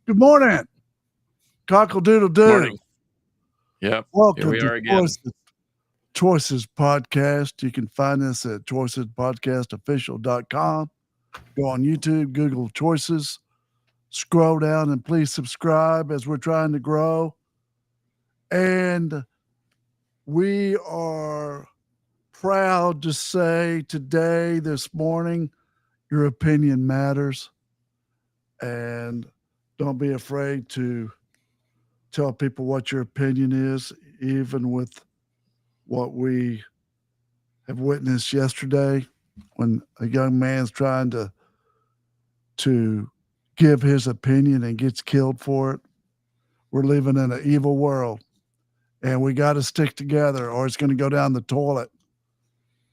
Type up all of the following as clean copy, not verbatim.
Good morning. Cockle-doodle-doo. Morning. Yep. Welcome Here we to are again. Choices Podcast. You can find us at choicespodcastofficial.com. Go on YouTube, Google Choices, scroll down, and please subscribe as we're trying to grow. And we are proud to say today, this morning, your opinion matters. And don't be afraid to tell people what your opinion is, even with what we have witnessed yesterday when a young man's trying to give his opinion and gets killed for it. We're living in an evil world, and we got to stick together or it's going to go down the toilet.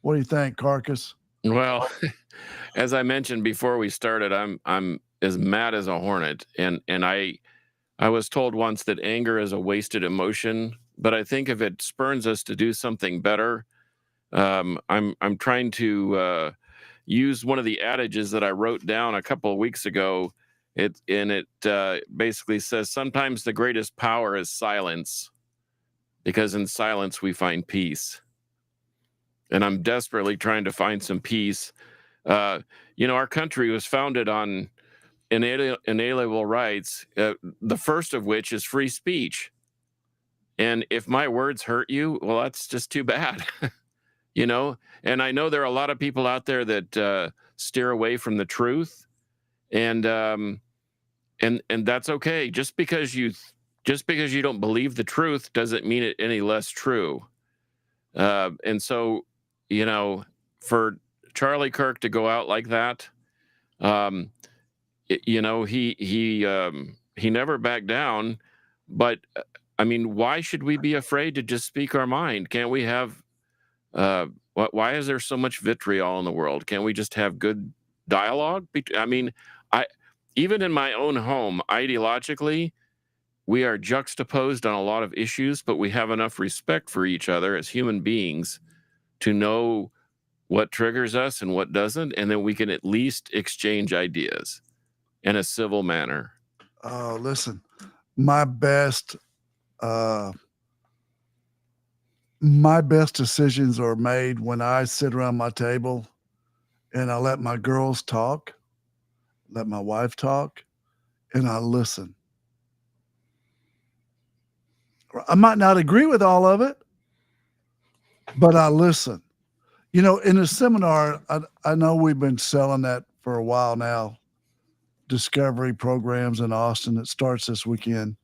What do you think, Carcass? Well, as I mentioned before we started, I'm as mad as a hornet, and I was told once that anger is a wasted emotion, but I think if it spurns us to do something better, I'm trying to use one of the adages that I wrote down a couple of weeks ago. It basically says sometimes the greatest power is silence, because in silence we find peace. And I'm desperately trying to find some peace. Our country was founded on inalienable rights, the first of which is free speech. And if my words hurt you, well, that's just too bad. And I know there are a lot of people out there that steer away from the truth, and that's okay. Just because you don't believe the truth doesn't mean it any less true. And so, for Charlie Kirk to go out like that, he never backed down. But I mean, why should we be afraid to just speak our mind? Can't we have? Why is there so much vitriol in the world? Can't we just have good dialogue? I mean, even in my own home, ideologically, we are juxtaposed on a lot of issues, but we have enough respect for each other as human beings to know what triggers us and what doesn't, and then we can at least exchange ideas in a civil manner. Oh, listen, my best decisions are made when I sit around my table and I let my girls talk, let my wife talk, and I listen. I might not agree with all of it, but I listen. In a seminar, I know we've been selling that for a while now, discovery programs in Austin. It starts this weekend.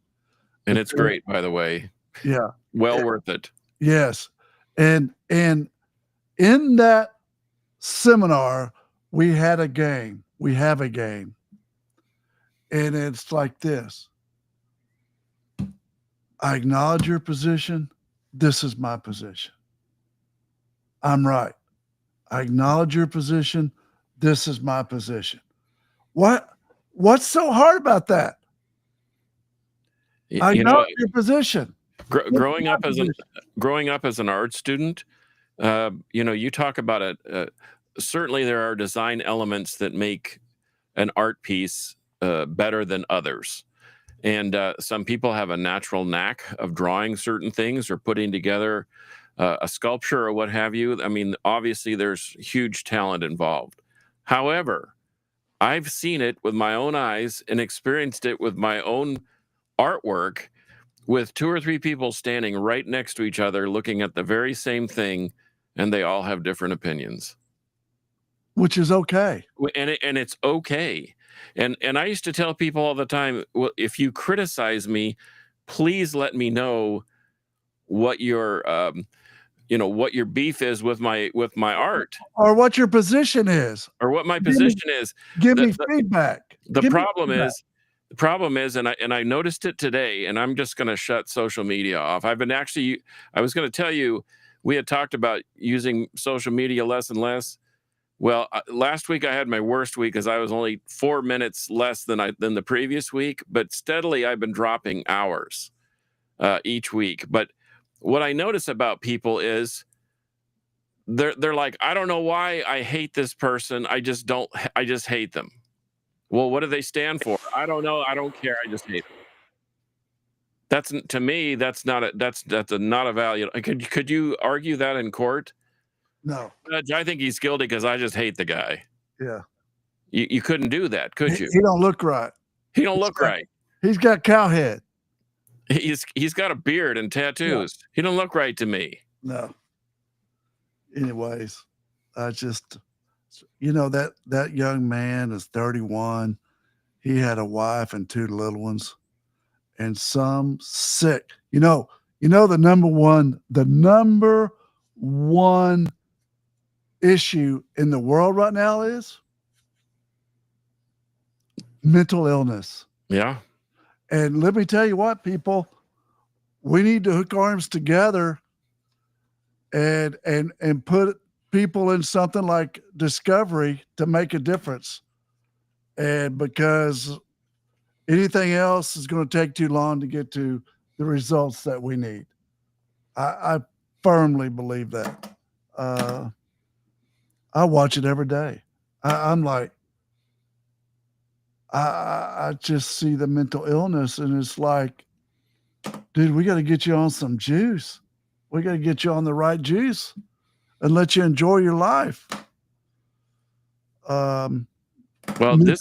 And it's great, by the way. Yeah. Well worth it. Yes. And in that seminar, we had a game. We have a game. And it's like this. I acknowledge your position. This is my position. I'm right. I acknowledge your position. This is my position. What's so hard about that? I acknowledge your position. Growing up as an art student, you talk about it. Certainly, there are design elements that make an art piece better than others. And some people have a natural knack of drawing certain things or putting together a sculpture or what have you. I mean, obviously, there's huge talent involved. However, I've seen it with my own eyes and experienced it with my own artwork, with 2 or 3 people standing right next to each other looking at the very same thing, and they all have different opinions. Which is okay. And it's okay. And I used to tell people all the time, well, if you criticize me, please let me know what your what your beef is with my art, or what your position is, or what my position is. Give me feedback. The problem is The problem is, and I noticed it today, and I'm just going to shut social media off. I was going to tell you, we had talked about using social media less and less. Well, last week I had my worst week because I was only 4 minutes less than the previous week, but steadily I've been dropping hours each week. But what I notice about people is they're like, I don't know why I hate this person. I just hate them. Well, what do they stand for? I don't know. I don't care. I just hate them. That's, to me, that's not a value. Could you argue that in court? No. Judge, I think he's guilty because I just hate the guy. Yeah. You couldn't do that, could you? He don't look right. He don't look right. He's got cow head. He's got a beard and tattoos. Yeah. He don't look right to me. No. Anyways, I just, that young man is 31. He had a wife and 2 little ones, and some sick. The number one issue in the world right now is mental illness. Yeah. And let me tell you what, people, we need to hook arms together and put people in something like Discovery to make a difference. And because anything else is going to take too long to get to the results that we need. I firmly believe that. I watch it every day. I'm like, I just see the mental illness, and it's like, dude, we got to get you on some juice. We got to get you on the right juice and let you enjoy your life. Well, this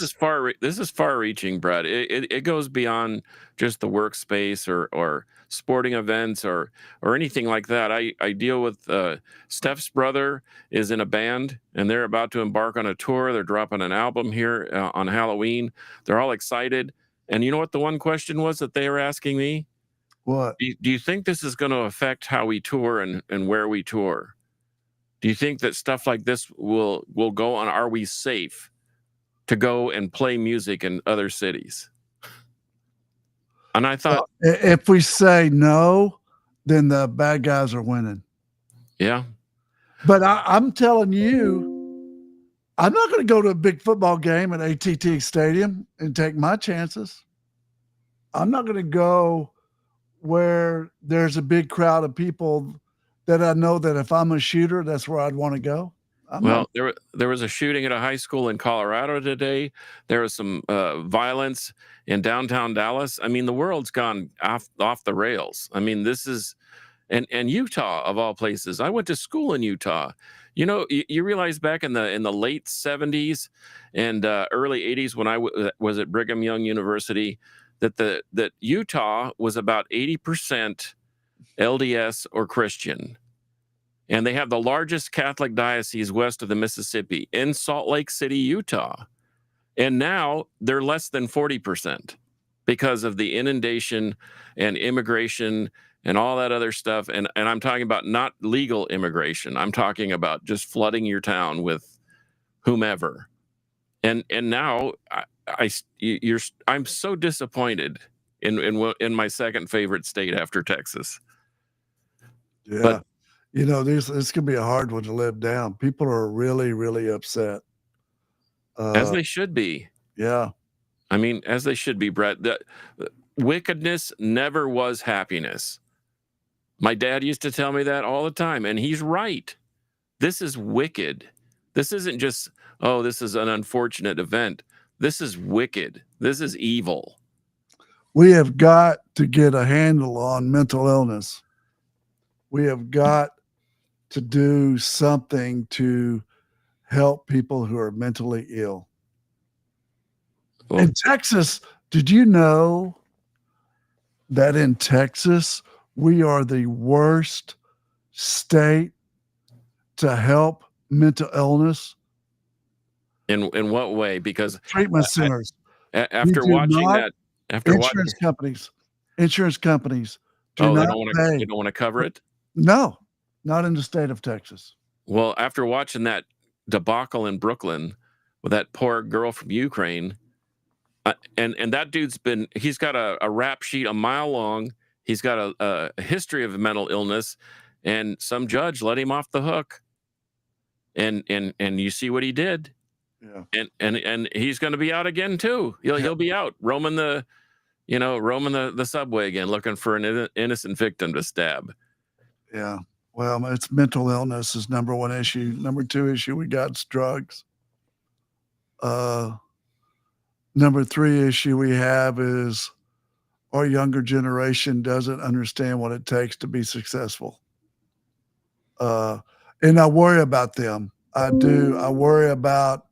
is far-reaching, Brett. It goes beyond just the workspace or sporting events or anything like that. I deal with Steph's brother is in a band, and they're about to embark on a tour. They're dropping an album here on Halloween. They're all excited. And you know what the one question was that they were asking me? What? Do you think this is going to affect how we tour and where we tour? Do you think that stuff like this will go on? Are we safe to go and play music in other cities? And I thought, if we say no, then the bad guys are winning. Yeah. But I'm telling you, I'm not going to go to a big football game at AT&T Stadium and take my chances. I'm not going to go where there's a big crowd of people that I know that if I'm a shooter, that's where I'd want to go. There was a shooting at a high school in Colorado today. There was some violence in downtown Dallas. I mean, the world's gone off the rails. I mean, this is, and Utah of all places. I went to school in Utah. You realize back in the late 70s and early 80s when I was at Brigham Young University, that Utah was about 80% LDS or Christian. And they have the largest Catholic diocese west of the Mississippi in Salt Lake City, Utah. And now they're less than 40% because of the inundation and immigration and all that other stuff. And I'm talking about not legal immigration. I'm talking about just flooding your town with whomever. And now I'm so disappointed in my second favorite state after Texas. Yeah. But, this could be a hard one to live down. People are really, really upset. As they should be. Yeah. I mean, as they should be, Brett. Wickedness never was happiness. My dad used to tell me that all the time, and he's right. This is wicked. This isn't just, this is an unfortunate event. This is wicked. This is evil. We have got to get a handle on mental illness. We have got to do something to help people who are mentally ill. Well, in Texas, did you know that in Texas, we are the worst state to help mental illness? In what way? Because treatment centers. After watching that, insurance companies they don't want to cover it. No, not in the state of Texas. Well, after watching that debacle in Brooklyn with that poor girl from Ukraine, And that dude's he's got a rap sheet a mile long. He's got a history of mental illness, and some judge let him off the hook. And you see what he did. Yeah. And he's going to be out again too. He'll be out roaming the subway again, looking for an innocent victim to stab. Yeah. Well, it's mental illness is number one issue. Number two issue we got is drugs. Number three issue we have is our younger generation doesn't understand what it takes to be successful. And I worry about them. I do. I worry about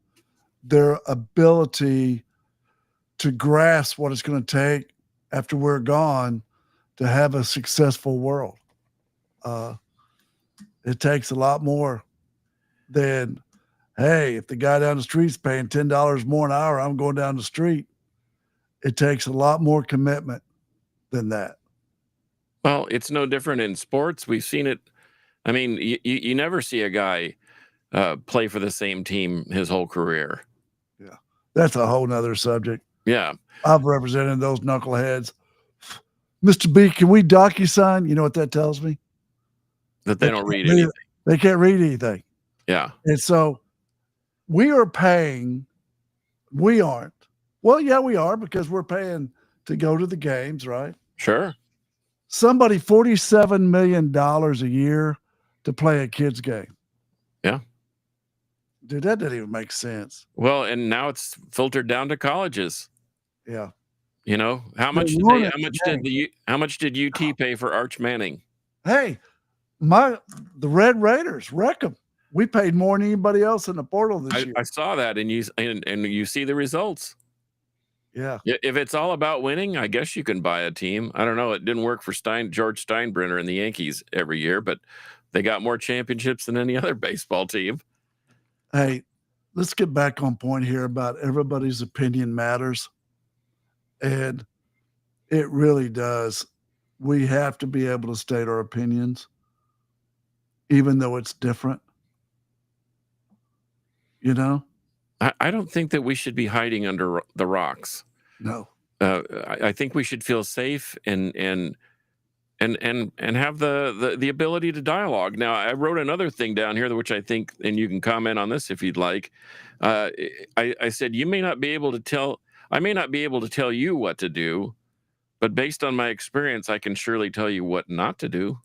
their ability to grasp what it's going to take after we're gone to have a successful world. It takes a lot more than, hey, if the guy down the street's paying $10 more an hour, I'm going down the street. It takes a lot more commitment than that. Well, it's no different in sports. We've seen it. I mean, you never see a guy play for the same team his whole career. Yeah. That's a whole nother subject. Yeah. I've represented those knuckleheads. Mr. B, can we DocuSign? You know what that tells me? That they don't read anything. They can't read anything. Yeah. And so we are paying. We aren't. Well, yeah, we are, because we're paying to go to the games, right? Sure. Somebody $47 million a year to play a kid's game. Yeah. Dude, that doesn't even make sense. Well, and now it's filtered down to colleges. Yeah. You know, how much did UT pay for Arch Manning? Hey, the Red Raiders, wreck them. We paid more than anybody else in the portal this year. I saw that, and you see the results. Yeah. If it's all about winning, I guess you can buy a team. I don't know. It didn't work for George Steinbrenner and the Yankees every year, but they got more championships than any other baseball team. Hey, let's get back on point here about everybody's opinion matters. And it really does. We have to be able to state our opinions, even though it's different. You know? I don't think that we should be hiding under the rocks. No. I think we should feel safe and have the ability to dialogue. Now, I wrote another thing down here, which I think, and you can comment on this if you'd like. I said, I may not be able to tell you what to do, but based on my experience, I can surely tell you what not to do.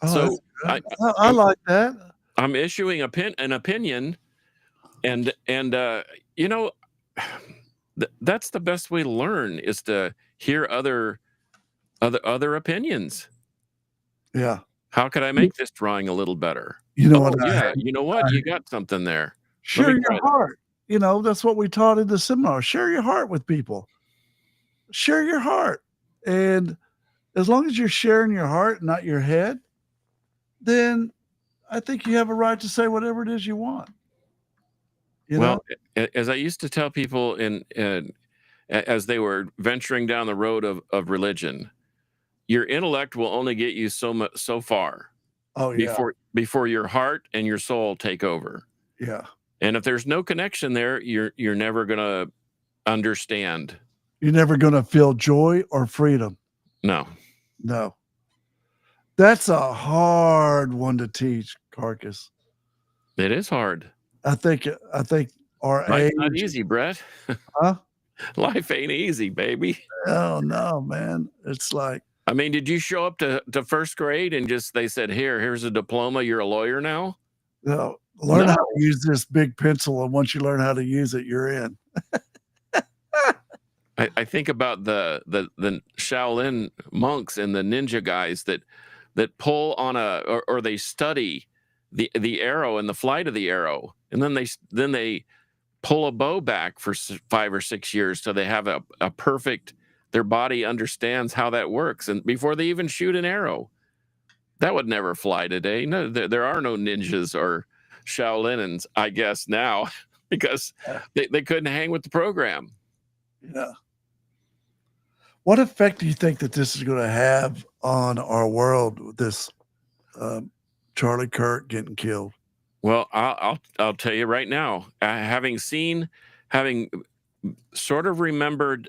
Oh, so I like that. I'm issuing an opinion, and you know, that's the best way to learn, is to hear other opinions. Yeah. How could I make this drawing a little better? You know what? Yeah. You know what? You got something there. Share your heart. You know, that's what we taught in the seminar. Share your heart with people. Share your heart. And as long as you're sharing your heart, not your head, then I think you have a right to say whatever it is you want. You know? As I used to tell people as they were venturing down the road of religion, your intellect will only get you so far. Oh, yeah. Before your heart and your soul take over. Yeah. And if there's no connection there, you're never gonna understand. You're never gonna feel joy or freedom. No. That's a hard one to teach, Carcass. It is hard. I think our Life's age. not easy, Brett. Huh? Life ain't easy, baby. Oh no, man. It's like, I mean, did you show up to first grade and they said, here's a diploma, you're a lawyer now? No. Learn how to use this big pencil, and once you learn how to use it, you're in. I think about the Shaolin monks and the ninja guys that pull on or they study the arrow and the flight of the arrow, and then they pull a bow back for 5 or 6 years till they have a perfect. Their body understands how that works, and before they even shoot an arrow, that would never fly today. No, there are no ninjas or Shaolinans, I guess now, because they couldn't hang with the program. Yeah. What effect do you think that this is going to have on our world with this Charlie Kirk getting killed? Well, I'll tell you right now, having sort of remembered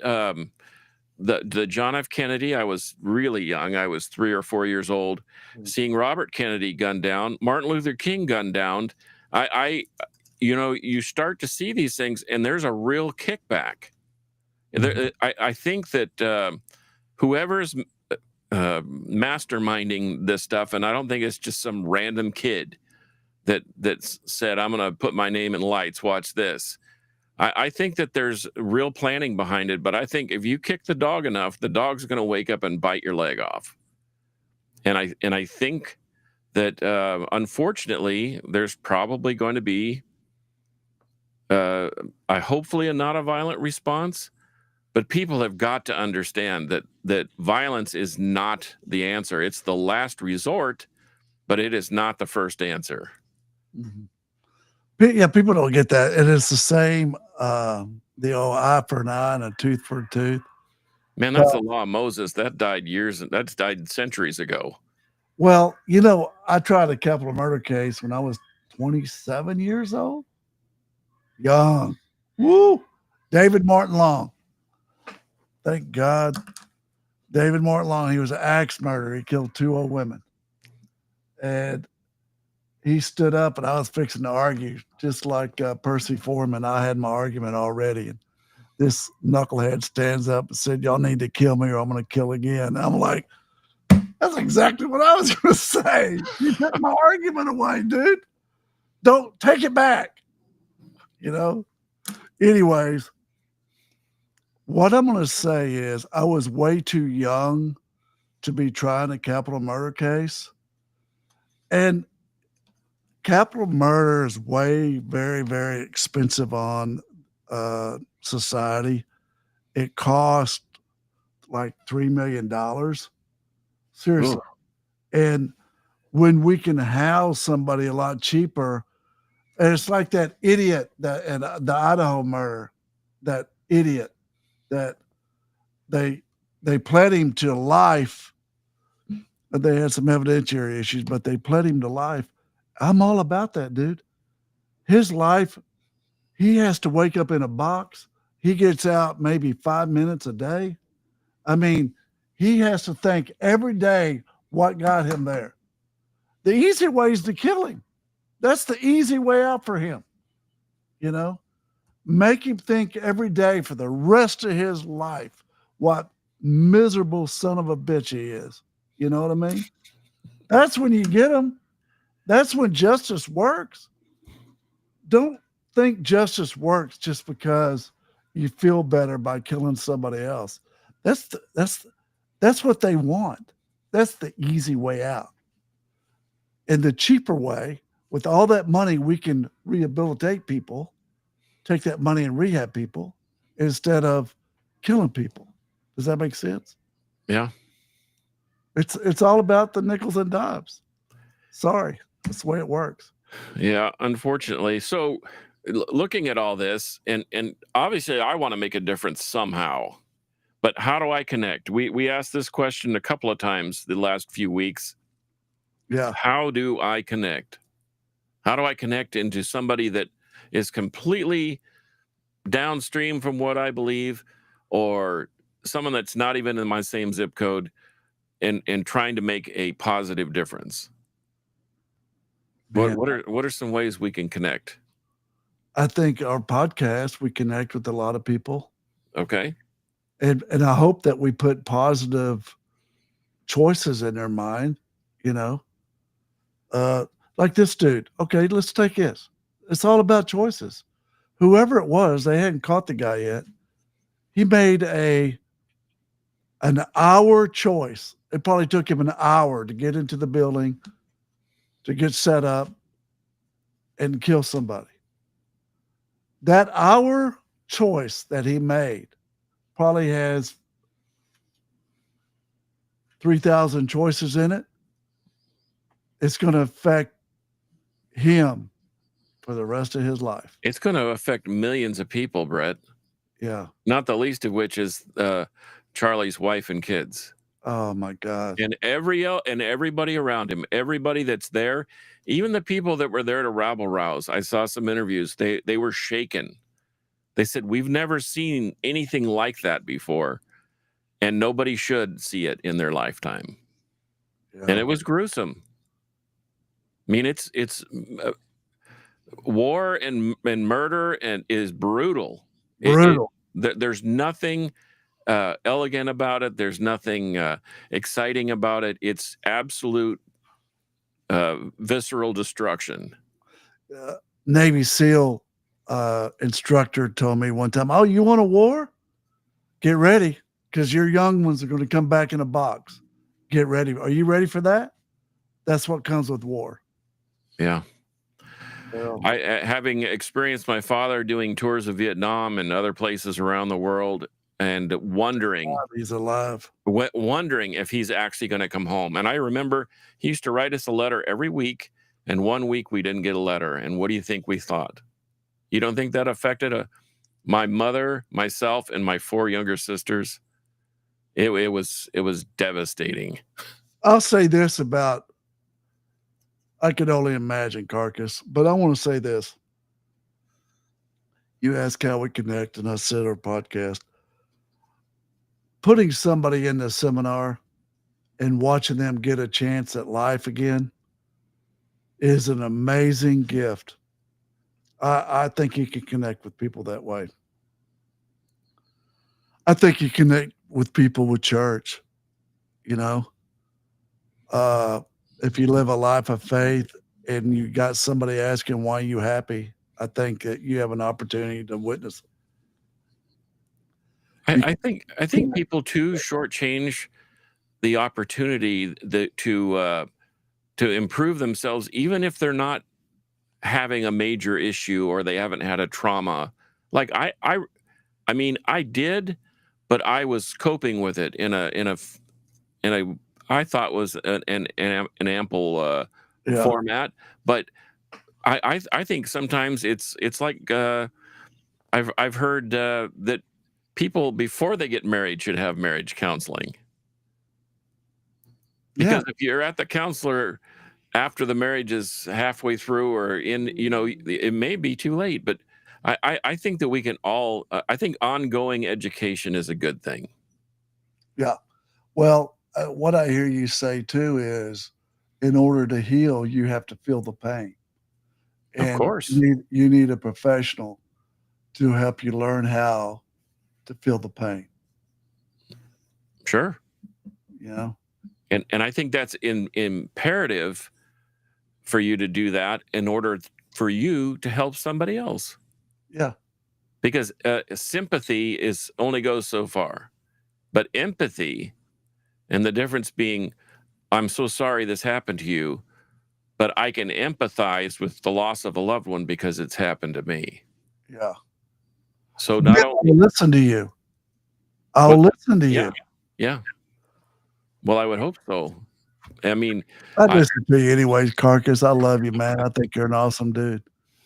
the John F. Kennedy. I was really young. I was 3 or 4 years old. Seeing Robert Kennedy gunned down, Martin Luther King gunned down. I you start to see these things, and there's a real kickback. I think that whoever's masterminding this stuff, and I don't think it's just some random kid that said, "I'm going to put my name in lights. Watch this." I think that there's real planning behind it, but I think if you kick the dog enough, the dog's going to wake up and bite your leg off. And I think that unfortunately, there's probably going to be hopefully not a violent response, but people have got to understand that violence is not the answer. It's the last resort, but it is not the first answer. Mhm. Yeah, people don't get that. And it's the same, the old eye for an eye and a tooth for a tooth. Man, that's the law of Moses. That's died centuries ago. Well, I tried a capital murder case when I was 27 years old. Young. Woo! David Martin Long. Thank God. David Martin Long, he was an axe murderer. He killed 2 old women. And he stood up, and I was fixing to argue, just like Percy Foreman. I had my argument already. And this knucklehead stands up and said, "Y'all need to kill me or I'm going to kill again." And I'm like, that's exactly what I was going to say. You took my argument away, dude. Don't take it back. Anyways, what I'm going to say is I was way too young to be trying a capital murder case. And capital murder is very, very expensive on society. It cost like $3 million. Seriously. Ooh. And when we can house somebody a lot cheaper, and it's like that idiot and the Idaho murder, that idiot that they pled him to life. But they had some evidentiary issues, but they pled him to life. I'm all about that, dude. His life, he has to wake up in a box. He gets out maybe 5 minutes a day. I mean, he has to think every day what got him there. The easy way is to kill him. That's the easy way out for him. Make him think every day for the rest of his life what miserable son of a bitch he is. You know what I mean? That's when you get him. That's when justice works. Don't think justice works just because you feel better by killing somebody else. That's what they want. That's the easy way out. And the cheaper way, with all that money, we can rehabilitate people, take that money and rehab people instead of killing people. Does that make sense? Yeah. It's all about the nickels and dimes. Sorry, that's the way it works. Yeah, unfortunately. So looking at all this, and obviously I want to make a difference somehow, but how do I connect? We asked this question a couple of times the last few weeks. Yeah. How do I connect? How do I connect into somebody that is completely downstream from what I believe, or someone that's not even in my same zip code, and trying to make a positive difference? Man, What are some ways we can connect? I think our podcast, we connect with a lot of people. Okay. And I hope that we put positive choices in their mind, like this dude. Okay, let's take this. It's all about choices. Whoever it was, they hadn't caught the guy yet. He made an hour choice. It probably took him an hour to get into the building, to get set up, and kill somebody. That hour choice that he made probably has 3,000 choices in it. It's going to affect him for the rest of his life. It's going to affect millions of people, Brett. Yeah. Not the least of which is Charlie's wife and kids. Oh my God. And everybody around him, everybody that's there, even the people that were there to rabble rouse. I saw some interviews. They were shaken. They said, "We've never seen anything like that before, and nobody should see it in their lifetime." And Yeah. it was gruesome. I mean, war and murder and is brutal. Brutal. There's nothing elegant about it. There's nothing exciting about it. It's absolute visceral destruction. Navy SEAL instructor told me one time, "Oh, you want a war? Get ready, because your young ones are going to come back in a box. Get ready. Are you ready for that? That's what comes with war." Yeah. Well, I having experienced my father doing tours of Vietnam and other places around the world, and he's alive. wondering if he's actually going to come home. And I remember he used to write us a letter every week, and one week we didn't get a letter. And what do you think we thought? You don't think that affected my mother, myself, and my 4 younger sisters? It was devastating. I'll say this about, I could only imagine, Carcass, but I want to say this. You ask how we connect, and I said our podcast. Putting somebody in the seminar and watching them get a chance at life again is an amazing gift. I think you can connect with people that way. I think you connect with people with church, you know. If you live a life of faith and you got somebody asking why you happy, I think that you have an opportunity to witness. I think people too shortchange the opportunity to improve themselves, even if they're not having a major issue or they haven't had a trauma. Like I mean, I did, but I was coping with it in a I thought was an ample Yeah. format. But I think sometimes it's like I've heard that people before they get married should have marriage counseling, Yeah. because if you're at the counselor after the marriage is halfway through or in, it may be too late. But I think that we can all, I think ongoing education is a good thing. Yeah. Well, what I hear you say too is, in order to heal, you have to feel the pain, Of and course. you need a professional to help you learn how to feel the pain. Sure. You know. And I think that's imperative for you to do that in order for you to help somebody else, Yeah. because sympathy is only goes so far, but empathy, and the difference being, I'm so sorry this happened to you, but I can empathize with the loss of a loved one because it's happened to me. Yeah. So Yeah, not I'll only listen to you. I'll what, listen to yeah, you. yeah. Well, I would hope so. I mean, I I listen to you anyways, Carcass. I love you, man. I think you're an awesome dude.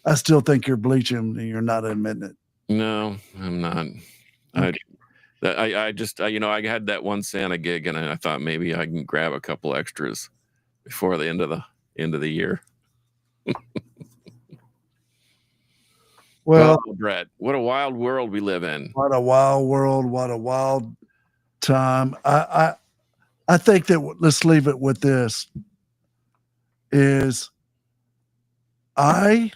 I still think you're bleaching and you're not admitting it. no, I'm not. I Okay. I just I had that one Santa gig, and I thought maybe I can grab a couple extras before the end of the year. Well, Oh, Brett, what a wild world we live in. what a wild world. What a wild time. I think that let's leave it with this is, I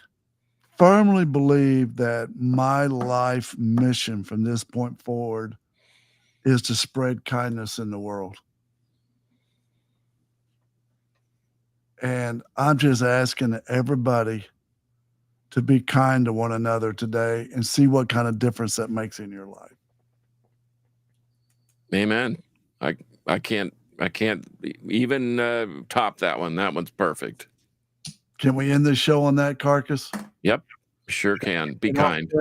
firmly believe that my life mission from this point forward is to spread kindness in the world. And I'm just asking everybody to be kind to one another today and see what kind of difference that makes in your life. Amen. I I can't even top that one. That one's perfect. Can we end this show on that, Carcass? Yep, sure can. Be And kind.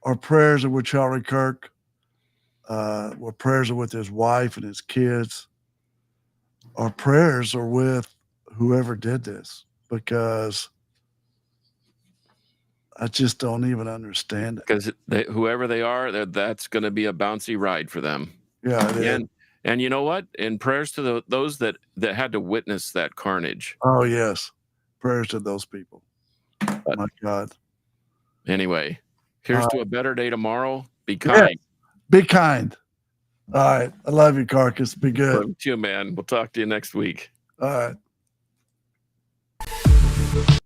our prayers are with Charlie Kirk. Our prayers are with his wife and his kids. Our prayers are with whoever did this, because I just don't even understand it. Because whoever they are, that's going to be a bouncy ride for them. Yeah, it is. And And you know what? And prayers to those that had to witness that carnage. Oh, yes. Prayers to those people. But my God. Anyway, here's to a better day tomorrow. Be Yeah. kind. Be kind. All right. I love you, Carcass. Be good. Love you too, man. We'll talk to you next week. All right.